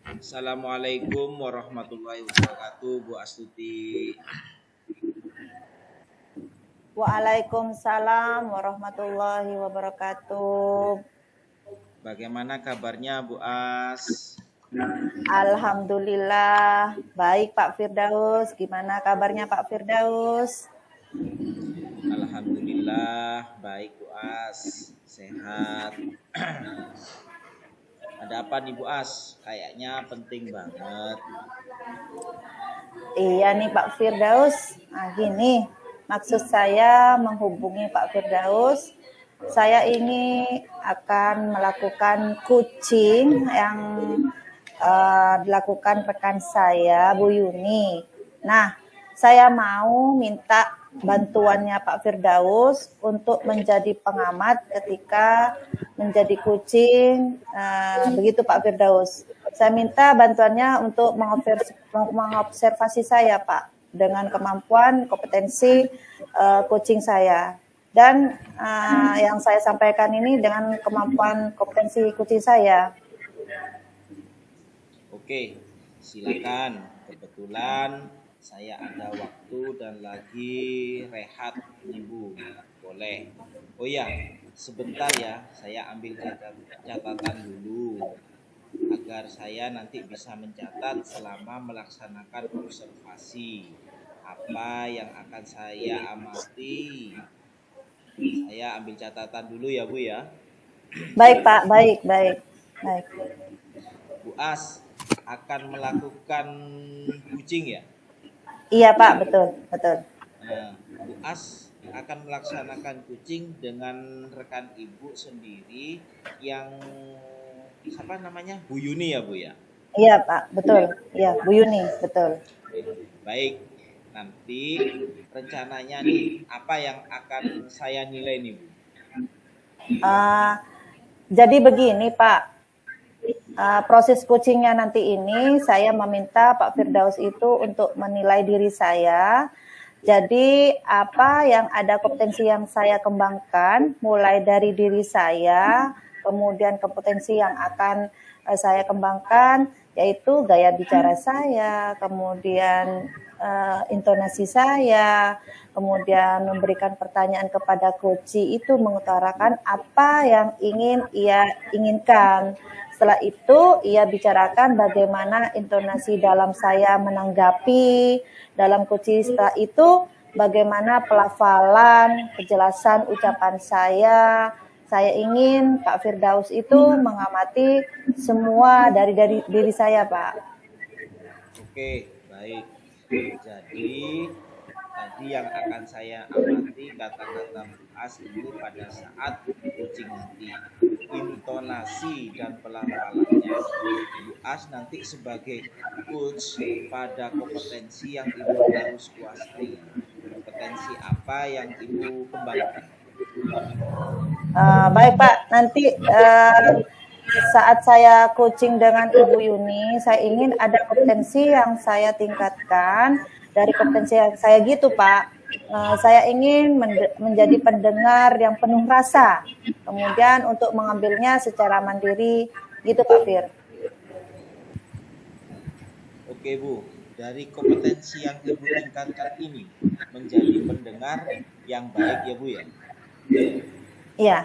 Assalamualaikum warahmatullahi wabarakatuh, Bu Astuti. Waalaikumsalam warahmatullahi wabarakatuh. Bagaimana kabarnya, Bu As? Alhamdulillah, baik Pak Firdaus. Gimana kabarnya Pak Firdaus? Alhamdulillah, baik Bu As, sehat. Ada apa nih Bu As? Kayaknya penting banget. Iya nih Pak Firdaus. Nah gini, maksud saya menghubungi Pak Firdaus. Saya ini akan melakukan coaching yang dilakukan rekan saya, Bu Yuni. Nah, saya mau minta bantuannya Pak Firdaus untuk menjadi pengamat ketika menjadi coaching. Begitu Pak Firdaus. Saya minta bantuannya untuk mengobservasi saya Pak dengan kemampuan kompetensi coaching saya. Dan yang saya sampaikan ini dengan kemampuan kompetensi coaching saya. Oke, silakan. Kebetulan saya ada waktu dan lagi rehat nih Bu. Boleh. Oh ya, sebentar ya, saya ambil catatan dulu agar saya nanti bisa mencatat selama melaksanakan observasi apa yang akan saya amati. Saya ambil catatan dulu ya Bu ya. Baik Pak, baik. Bu As akan melakukan coaching ya. Iya Pak, betul. Nah, Bu As akan melaksanakan coaching dengan rekan Ibu sendiri yang siapa namanya? Bu Yuni ya Bu ya. Iya Pak, betul. Iya, Bu Yuni, betul. Baik, nanti rencananya nih apa yang akan saya nilai nih Bu? Jadi begini Pak, proses coachingnya nanti ini saya meminta Pak Firdaus itu untuk menilai diri saya. Jadi apa yang ada kompetensi yang saya kembangkan mulai dari diri saya, kemudian kompetensi yang akan saya kembangkan yaitu gaya bicara saya, kemudian intonasi saya, kemudian memberikan pertanyaan kepada coach itu mengutarakan apa yang ingin ia inginkan. Setelah itu ia bicarakan bagaimana intonasi dalam saya menanggapi dalam coaching. Setelah itu bagaimana pelafalan, kejelasan ucapan saya. Saya ingin Pak Firdaus itu mengamati semua dari diri saya, Pak. Oke, baik. Jadi tadi yang akan saya amati kata-kata Bu As ini pada saat coaching nanti, intonasi dan pelafalannya. Bu As nanti sebagai coach pada kompetensi yang Ibu harus kuasai. Kompetensi apa yang Ibu kembangkan? Baik Pak, nanti saat saya coaching dengan Ibu Yuni, saya ingin ada kompetensi yang saya tingkatkan dari kompetensi yang saya gitu Pak. Saya ingin menjadi pendengar yang penuh rasa, kemudian untuk mengambilnya secara mandiri, gitu Pak Fir. Oke Bu, dari kompetensi yang Ibu tingkatkan ini menjadi pendengar yang baik ya Bu ya? Iya.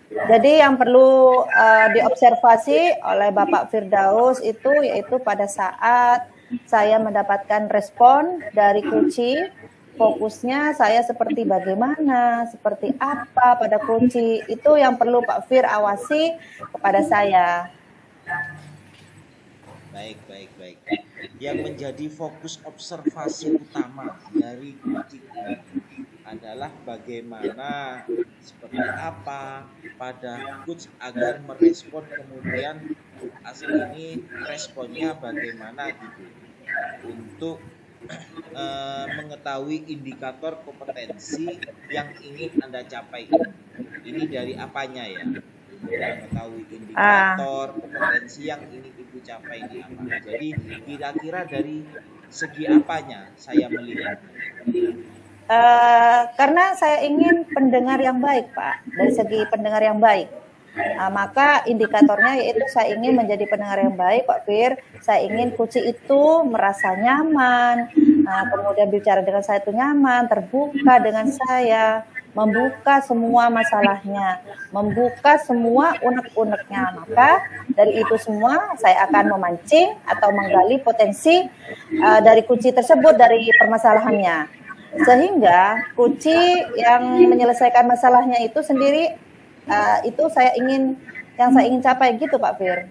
Jadi yang perlu diobservasi oleh Bapak Firdaus itu yaitu pada saat saya mendapatkan respon dari kunci, fokusnya saya seperti bagaimana, seperti apa pada kunci, itu yang perlu Pak Fir awasi kepada saya. Baik. Yang menjadi fokus observasi utama dari kunci ini adalah bagaimana, seperti apa pada coach agar merespon, kemudian asli ini responnya bagaimana gitu untuk mengetahui indikator kompetensi yang ingin Anda capai. Ini dari apanya ya? Mengetahui indikator kompetensi yang ingin Ibu capai ini apa. Jadi kira-kira dari segi apanya saya melihat? Karena saya ingin pendengar yang baik, Pak. Dari segi pendengar yang baik. Maka indikatornya yaitu saya ingin menjadi pendengar yang baik, Pak Fir. Saya ingin kucing itu merasa nyaman, kemudian bicara dengan saya itu nyaman, terbuka dengan saya, membuka semua masalahnya, membuka semua unek-uneknya. Maka dari itu semua saya akan memancing atau menggali potensi dari kucing tersebut, dari permasalahannya. Sehingga kucing yang menyelesaikan masalahnya itu sendiri, itu yang saya ingin capai gitu Pak Fir.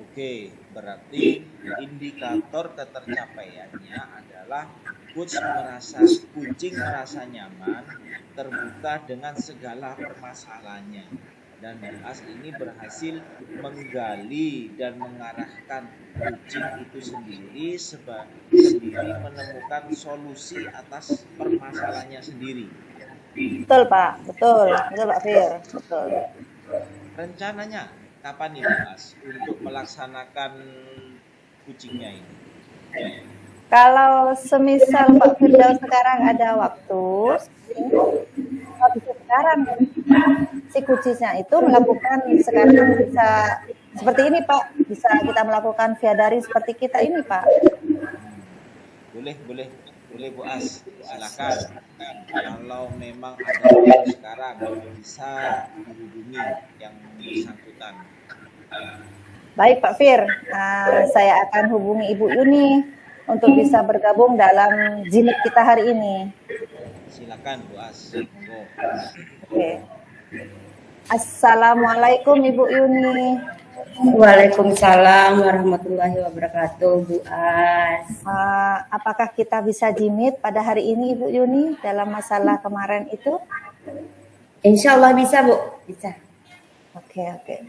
Oke, berarti indikator ketercapaiannya adalah kucing merasa nyaman, terbuka dengan segala permasalahannya. Dan Boas ini berhasil menggali dan mengarahkan kucing itu sendiri menemukan solusi atas permasalahannya sendiri. Betul Pak, betul Pak Fir, betul. Rencananya kapan nih Boas untuk melaksanakan kucingnya ini? Kalau semisal Pak Firdaus sekarang ada waktu, bisa sekarang si kucingnya itu melakukan sekarang bisa seperti ini Pak, bisa kita melakukan via daring seperti kita ini Pak. Boleh Boas, silakan. Kalau memang ada waktu sekarang bisa dihubungi yang bersangkutan. Baik Pak Fir, saya akan hubungi Ibu Yuni untuk bisa bergabung dalam jilid kita hari ini. Silakan Boas. Oke. Assalamualaikum Ibu Yuni. Waalaikumsalam warahmatullahi wabarakatuh, Bu As. Apakah kita bisa jimit pada hari ini Ibu Yuni dalam masalah kemarin itu? Insya Allah bisa Bu, bisa. Oke.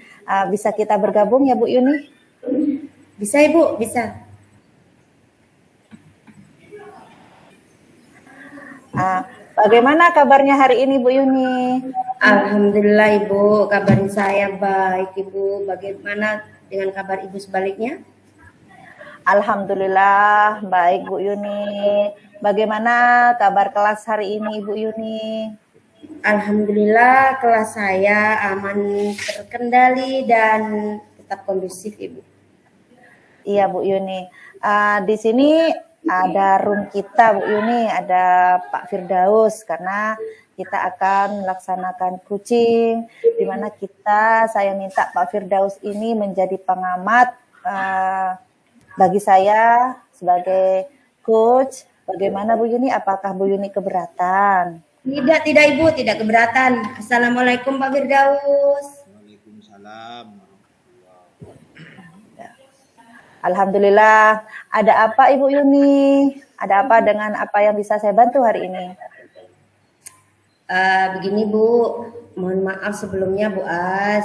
Bisa kita bergabung ya Bu Yuni? Bisa Ibu, bisa. Bagaimana kabarnya hari ini Bu Yuni? Alhamdulillah Ibu, kabar saya baik Ibu. Bagaimana dengan kabar Ibu sebaliknya? Alhamdulillah baik Bu Yuni. Bagaimana kabar kelas hari ini Ibu Yuni? Alhamdulillah kelas saya aman, terkendali dan tetap kondusif Ibu. Iya Bu Yuni. Di sini ada room kita Bu Yuni, ada Pak Firdaus, karena kita akan melaksanakan kucing, di mana saya minta Pak Firdaus ini menjadi pengamat bagi saya sebagai coach. Bagaimana Bu Yuni? Apakah Bu Yuni keberatan? Tidak Ibu, tidak keberatan. Assalamualaikum Pak Firdaus. Waalaikumsalam. Alhamdulillah. Ada apa Ibu Yuni? Ada apa dengan apa yang bisa saya bantu hari ini? Begini Bu, mohon maaf sebelumnya Bu As.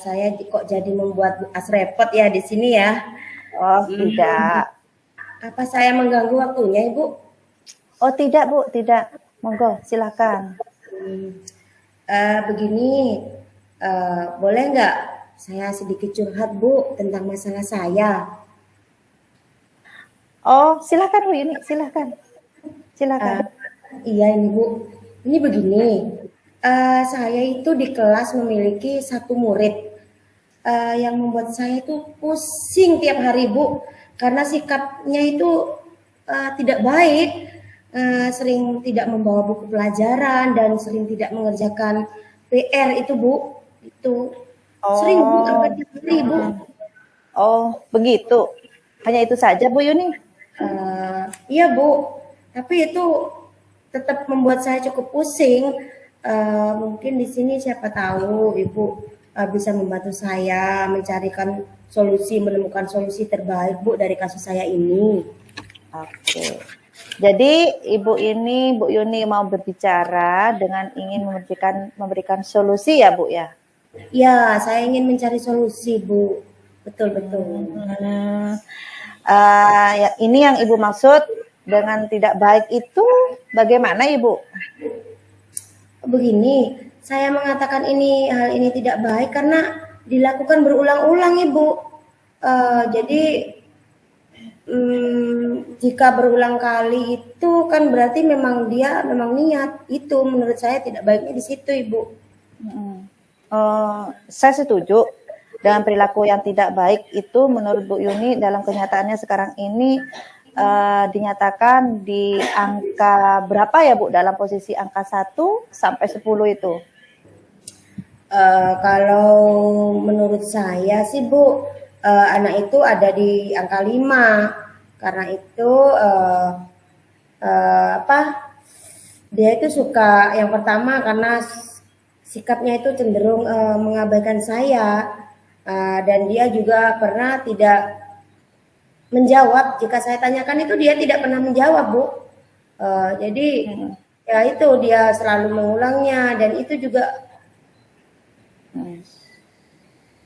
Saya kok jadi membuat Bu As repot ya di sini ya. Oh tidak. Apa saya mengganggu waktunya Ibu? Oh tidak Bu, tidak. Monggo silakan. Begini, boleh nggak saya sedikit curhat Bu tentang masalah saya? Oh silakan Bu Yuni, silakan. Iya ini Bu, ini begini. Saya itu di kelas memiliki satu murid yang membuat saya itu pusing tiap hari Bu, karena sikapnya itu tidak baik. Sering tidak membawa buku pelajaran dan sering tidak mengerjakan PR itu Bu. Itu sering Bu, angkat jari Bu. Oh begitu. Hanya itu saja Bu Yuni? Iya Bu, tapi itu tetap membuat saya cukup pusing. Mungkin di sini siapa tahu Ibu bisa membantu saya menemukan solusi terbaik Bu dari kasus saya ini. Oke. Jadi Bu Yuni mau berbicara dengan ingin memberikan solusi ya Bu ya? Ya, saya ingin mencari solusi Bu. Betul. Ya, ini yang Ibu maksud dengan tidak baik itu bagaimana Ibu? Begini, saya mengatakan hal ini tidak baik karena dilakukan berulang-ulang Ibu. Jadi jika berulang kali itu kan berarti memang dia niat. Itu menurut saya tidak baiknya di situ Ibu. Saya setuju dengan perilaku yang tidak baik itu menurut Bu Yuni dalam kenyataannya sekarang ini dinyatakan di angka berapa ya Bu, dalam posisi angka 1 sampai 10 itu? Kalau menurut saya sih Bu, anak itu ada di angka 5 karena itu dia itu suka yang pertama karena sikapnya itu cenderung mengabaikan saya, dan dia juga pernah tidak menjawab jika saya tanyakan, itu dia tidak pernah menjawab Bu. Jadi ya itu dia selalu mengulangnya, dan itu juga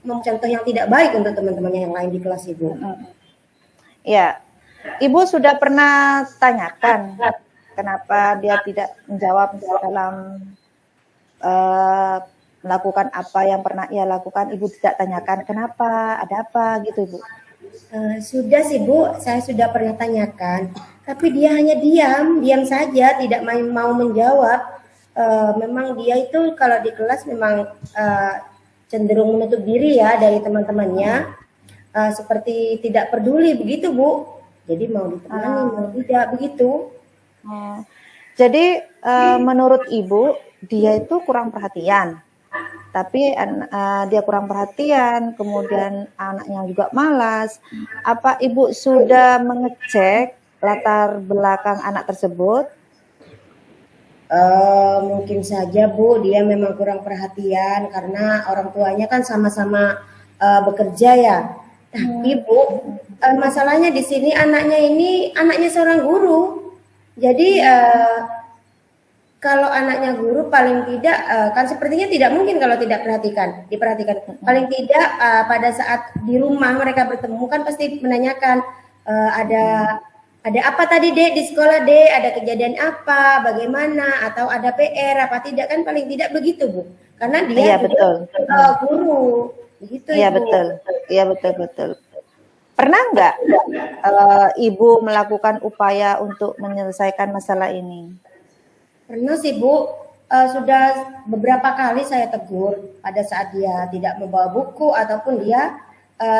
contoh yang tidak baik untuk teman-temannya yang lain di kelas Ibu. Ya, Ibu sudah pernah tanyakan kenapa dia tidak menjawab dalam melakukan apa yang pernah ia lakukan. Ibu tidak tanyakan kenapa, ada apa gitu Ibu? Sudah sih Bu, saya sudah pernah tanyakan, tapi dia hanya diam saja, tidak mau menjawab. Memang dia itu kalau di kelas memang cenderung menutup diri ya dari teman-temannya, seperti tidak peduli begitu Bu. Jadi mau ditemani mau tidak begitu. Jadi menurut Ibu dia itu kurang perhatian, tapi dia kurang perhatian, kemudian anaknya juga malas. Apa Ibu sudah mengecek latar belakang anak tersebut? Mungkin saja Bu, dia memang kurang perhatian karena orang tuanya kan sama-sama bekerja ya. Tapi Bu, masalahnya di sini anaknya seorang guru. Jadi kalau anaknya guru paling tidak kan sepertinya tidak mungkin kalau tidak diperhatikan. Paling tidak pada saat di rumah mereka bertemu kan pasti menanyakan ada apa tadi Dek di sekolah Dek, ada kejadian apa, bagaimana, atau ada PR apa tidak, kan paling tidak begitu Bu. Karena dia betul. Guru. Begitu Iya Ibu. betul. Iya betul. Pernah nggak Ibu melakukan upaya untuk menyelesaikan masalah ini? Pernah sih Bu, sudah beberapa kali saya tegur pada saat dia tidak membawa buku ataupun dia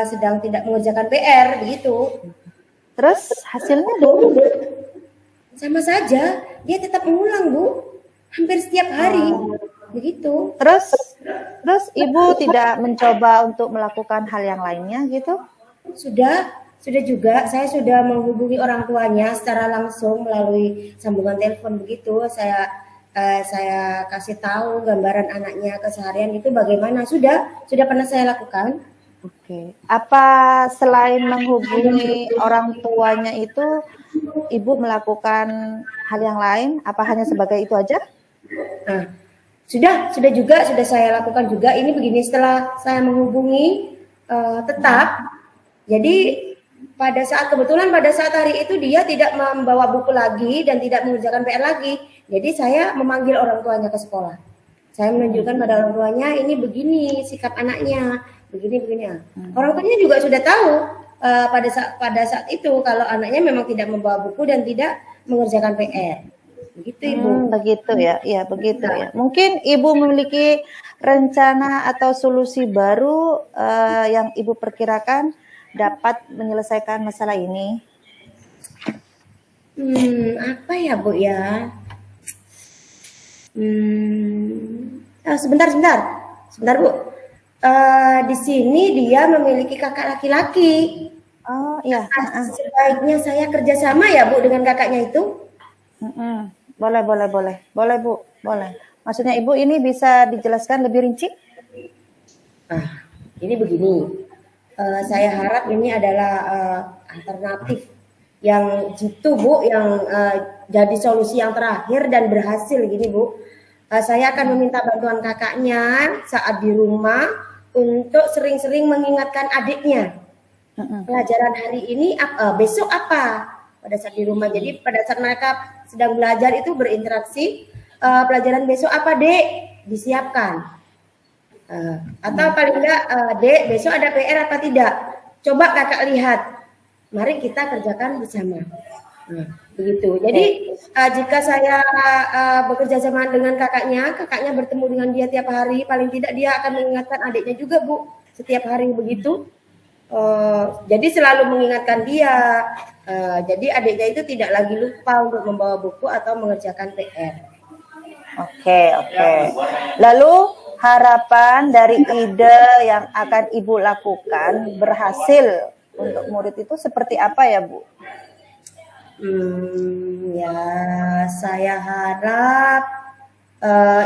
sedang tidak mengerjakan PR begitu. Terus hasilnya Bu? Sama saja, dia tetap mengulang Bu, hampir setiap hari begitu. Terus Ibu tidak mencoba untuk melakukan hal yang lainnya gitu? Sudah juga, saya sudah menghubungi orang tuanya secara langsung melalui sambungan telepon begitu. Saya kasih tahu gambaran anaknya keseharian itu bagaimana. Sudah pernah saya lakukan. Oke. Apa selain menghubungi orang tuanya itu Ibu melakukan hal yang lain? Apa hanya sebagai itu aja? Nah, sudah juga saya lakukan juga. Ini begini, setelah saya menghubungi tetap. Jadi kebetulan pada saat hari itu dia tidak membawa buku lagi dan tidak mengerjakan PR lagi. Jadi saya memanggil orang tuanya ke sekolah. Saya menunjukkan pada orang tuanya, ini begini sikap anaknya, begini. Orang tuanya juga sudah tahu pada saat itu kalau anaknya memang tidak membawa buku dan tidak mengerjakan PR. Begitu Ibu. Begitu ya. Iya, begitu ya. Mungkin Ibu memiliki rencana atau solusi baru yang Ibu perkirakan dapat menyelesaikan masalah ini? Apa ya Bu ya? Sebentar Bu. Di sini dia memiliki kakak laki-laki. Oh iya. Sebaiknya saya kerjasama ya Bu dengan kakaknya itu. Boleh Bu, boleh. Maksudnya Ibu ini bisa dijelaskan lebih rinci? Ini begini. Saya harap ini adalah alternatif yang jitu Bu, yang jadi solusi yang terakhir dan berhasil gini Bu. Saya akan meminta bantuan kakaknya saat di rumah untuk sering-sering mengingatkan adiknya. Pelajaran hari ini besok apa pada saat di rumah. Jadi pada saat mereka sedang belajar itu berinteraksi, pelajaran besok apa Dek, disiapkan. Atau paling enggak Dek, besok ada PR apa tidak, coba kakak lihat, mari kita kerjakan bersama. Nah, begitu. Jadi jika saya bekerja sama dengan kakaknya bertemu dengan dia tiap hari, paling tidak dia akan mengingatkan adiknya juga, Bu, setiap hari begitu. Jadi selalu mengingatkan dia. Jadi adiknya itu tidak lagi lupa untuk membawa buku atau mengerjakan PR. Oke. Lalu harapan dari ide yang akan Ibu lakukan berhasil untuk murid itu seperti apa ya, Bu? Ya, saya harap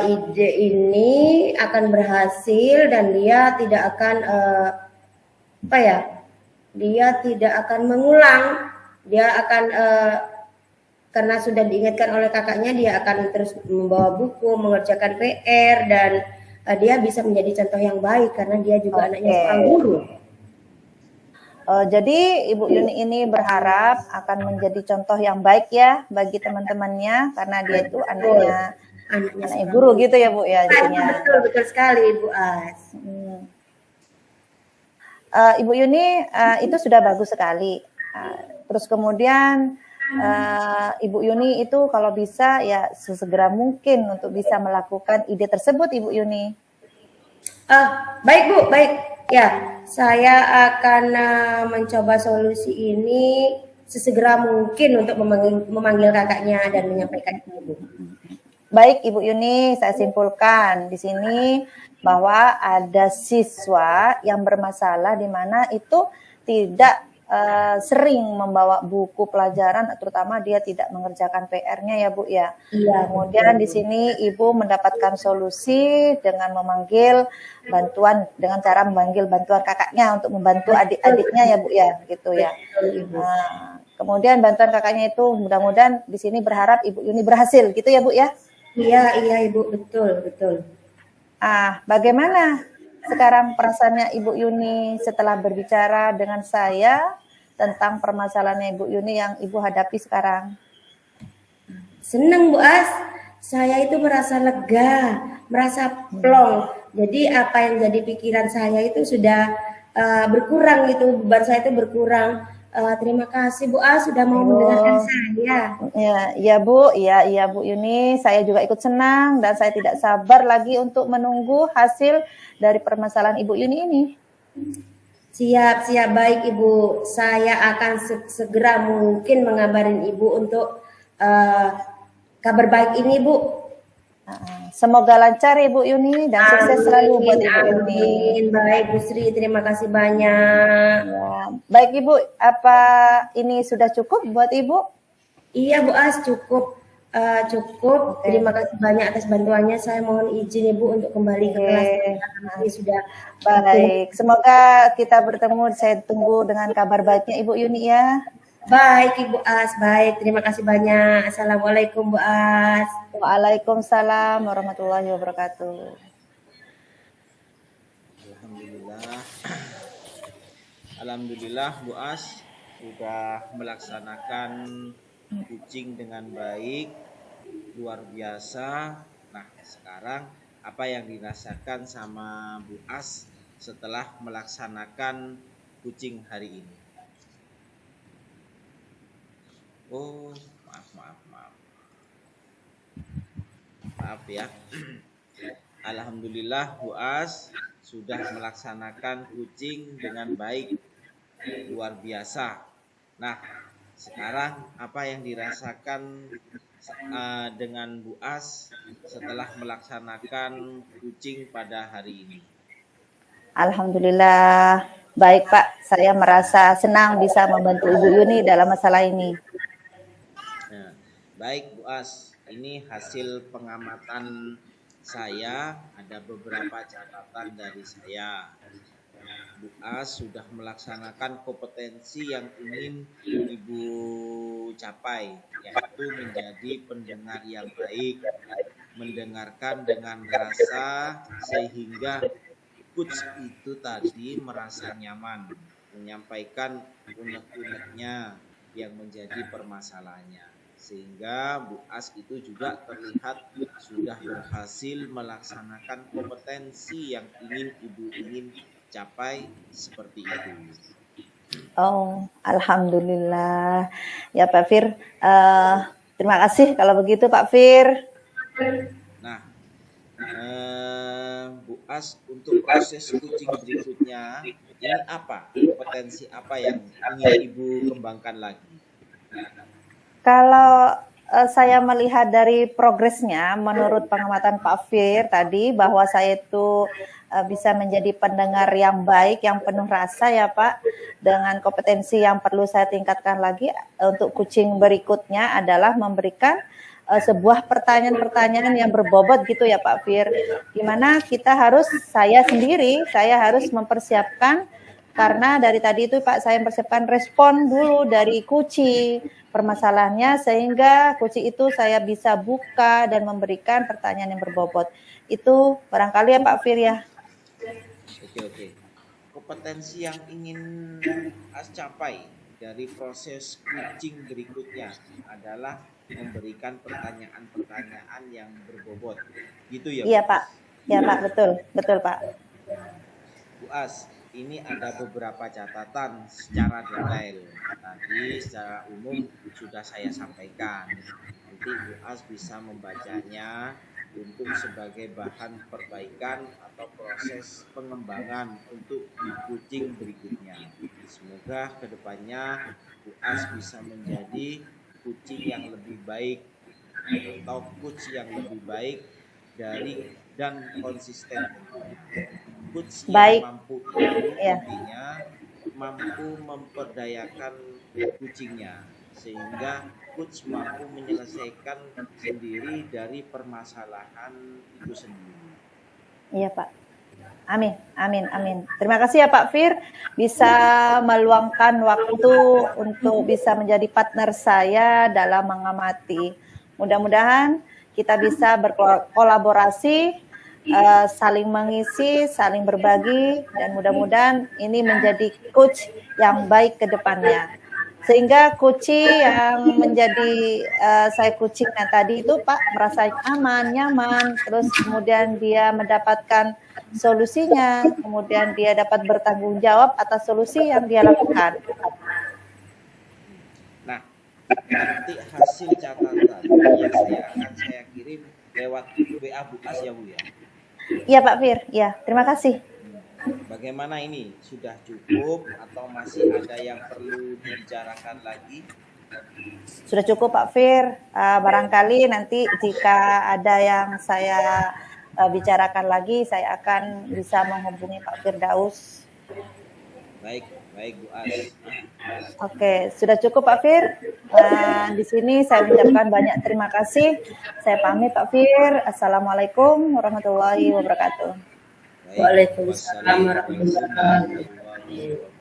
ide ini akan berhasil dan dia tidak akan dia tidak akan mengulang. Dia akan karena sudah diingatkan oleh kakaknya, dia akan terus membawa buku, mengerjakan PR, dan dia bisa menjadi contoh yang baik karena dia juga anaknya seorang guru. Jadi Ibu Yuni ini berharap akan menjadi contoh yang baik ya bagi teman-temannya karena dia itu anaknya guru gitu ya, Bu ya intinya. Betul sekali, Ibu As. Ibu Yuni itu sudah bagus sekali. Terus kemudian Ibu Yuni itu kalau bisa ya sesegera mungkin untuk bisa melakukan ide tersebut, Ibu Yuni. Baik, Bu, baik. Ya, saya akan mencoba solusi ini sesegera mungkin untuk memanggil kakaknya dan menyampaikan ke Ibu. Baik, Ibu Yuni, saya simpulkan di sini bahwa ada siswa yang bermasalah di mana itu tidak sering membawa buku pelajaran, terutama dia tidak mengerjakan PR-nya ya, Bu ya. Iya. Kemudian di sini Ibu mendapatkan solusi dengan memanggil bantuan, dengan cara memanggil bantuan kakaknya untuk membantu adik-adiknya ya, Bu ya, gitu ya. Nah, kemudian bantuan kakaknya itu mudah-mudahan di sini berharap Ibu Yuni berhasil, gitu ya, Bu ya. Iya, Ibu, betul. Bagaimana sekarang perasaannya Ibu Yuni setelah berbicara dengan saya tentang permasalahannya Ibu Yuni yang Ibu hadapi sekarang? Senang, Bu As. Saya itu merasa lega, merasa plong. Jadi apa yang jadi pikiran saya itu sudah berkurang gitu, beban saya itu berkurang. Terima kasih Bu As sudah mau mendengarkan saya. Ya Bu, iya Bu Yuni, saya juga ikut senang dan saya tidak sabar lagi untuk menunggu hasil dari permasalahan Ibu Yuni ini. Siap, baik Ibu. Saya akan segera mungkin mengabarin Ibu untuk kabar baik ini, Bu. Semoga lancar Ibu Yuni dan sukses selalu buat Ibu Yuni. Baik Bu Sri, terima kasih banyak. Ya. Baik Ibu, apa ini sudah cukup buat Ibu? Iya Bu As, cukup. Cukup. Terima kasih banyak atas bantuannya. Saya mohon izin Ibu untuk kembali ke kelas. Nanti sudah baik. Semoga kita bertemu. Saya tunggu dengan kabar baiknya Ibu Yuni ya. Baik Ibu As, baik. Terima kasih banyak. Assalamualaikum Bu As. Waalaikumsalam warahmatullahi wabarakatuh. Alhamdulillah Bu As sudah melaksanakan kucing dengan baik, luar biasa. Nah, sekarang apa yang dirasakan sama Bu As setelah melaksanakan kucing hari ini? Oh, maaf ya. Alhamdulillah Bu As sudah melaksanakan kucing dengan baik, luar biasa. Nah, sekarang apa yang dirasakan dengan Bu As setelah melaksanakan kucing pada hari ini? Alhamdulillah baik Pak, saya merasa senang bisa membantu Ibu Yuni dalam masalah ini. Nah, baik Bu As, ini hasil pengamatan saya, ada beberapa catatan dari saya. Bu As sudah melaksanakan kompetensi yang ingin Ibu capai, yaitu menjadi pendengar yang baik, mendengarkan dengan rasa sehingga coach itu tadi merasa nyaman, menyampaikan unek-uneknya yang menjadi permasalahannya. Sehingga Bu As itu juga terlihat sudah berhasil melaksanakan kompetensi yang ingin Ibu capai seperti itu. Oh, alhamdulillah. Ya Pak Fir, terima kasih kalau begitu Pak Fir. Nah, Bu As, untuk proses coaching berikutnya, ini apa? Kompetensi apa yang ingin Ibu kembangkan lagi? Kalau saya melihat dari progresnya, menurut pengamatan Pak Fir tadi, bahwa saya itu bisa menjadi pendengar yang baik, yang penuh rasa ya Pak, dengan kompetensi yang perlu saya tingkatkan lagi untuk coaching berikutnya adalah memberikan sebuah pertanyaan-pertanyaan yang berbobot gitu ya Pak Fir, dimana saya harus mempersiapkan, karena dari tadi itu Pak saya mempersiapkan respon dulu dari kuci permasalahannya, sehingga kuci itu saya bisa buka dan memberikan pertanyaan yang berbobot. Itu barangkali ya Pak Fir ya. Oke. Kompetensi yang ingin As capai dari proses coaching berikutnya adalah memberikan pertanyaan-pertanyaan yang berbobot. Gitu ya, Iya Bu? Pak. Ya Pak, betul Pak. Bu As, ini ada beberapa catatan secara detail. Tadi secara umum sudah saya sampaikan. Nanti Bu As bisa membacanya untuk sebagai bahan perbaikan atau proses pengembangan untuk di coaching berikutnya. Semoga kedepannya Bu As bisa menjadi coaching yang lebih baik atau coach yang lebih baik dan konsisten. Coach yang Baik. mampu itu Ya. intinya mampu memperdayakan kucingnya, sehingga coach mampu menyelesaikan sendiri dari permasalahan itu sendiri. Iya Pak. Amin. Terima kasih ya Pak Fir, bisa meluangkan waktu untuk bisa menjadi partner saya dalam mengamati. Mudah-mudahan kita bisa berkolaborasi, saling mengisi, saling berbagi, dan mudah-mudahan ini menjadi coach yang baik ke depannya. Sehingga kuci yang menjadi saya coachingnya tadi itu Pak merasa aman, nyaman, terus kemudian dia mendapatkan solusinya, kemudian dia dapat bertanggung jawab atas solusi yang dia lakukan. Nah, nanti hasil catatan yang saya kirim lewat WA Bu As ya Bu ya. Iya Pak Fir, ya terima kasih. Bagaimana ini? Sudah cukup atau masih ada yang perlu dibicarakan lagi? Sudah cukup Pak Fir, barangkali nanti jika ada yang saya bicarakan lagi, saya akan bisa menghubungi Pak Firdaus. Baik Bu As. Oke, sudah cukup Pak Fir. Di sini saya ucapkan banyak terima kasih. Saya pamit Pak Fir. Assalamualaikum warahmatullahi wabarakatuh. Waalaikumsalam warahmatullahi wabarakatuh.